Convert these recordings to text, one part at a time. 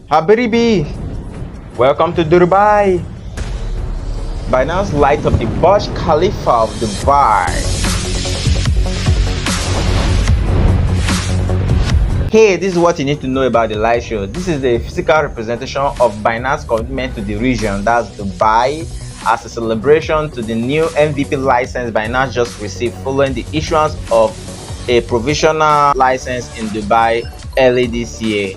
Habibi, welcome to Dubai. Binance light up the Burj Khalifa of Dubai. Hey, this is what you need to know about the light show. This is the physical representation of Binance's commitment to the region, that's Dubai, as a celebration to the new MVP license Binance just received following the issuance of a provisional license in Dubai early this year.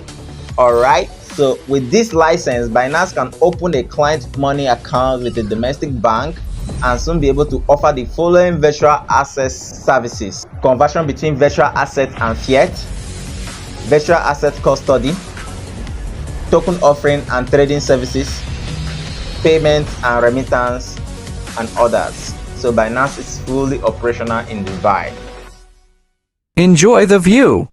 Alright, so with this license, Binance can open a client money account with a domestic bank and soon be able to offer the following virtual asset services: conversion between virtual assets and fiat, virtual asset custody, token offering and trading services, payments and remittance, and others. So Binance is fully operational in Dubai. Enjoy the view.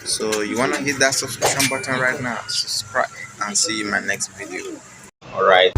So you wanna hit that subscription button right now, subscribe, and see you in my next video. Alright.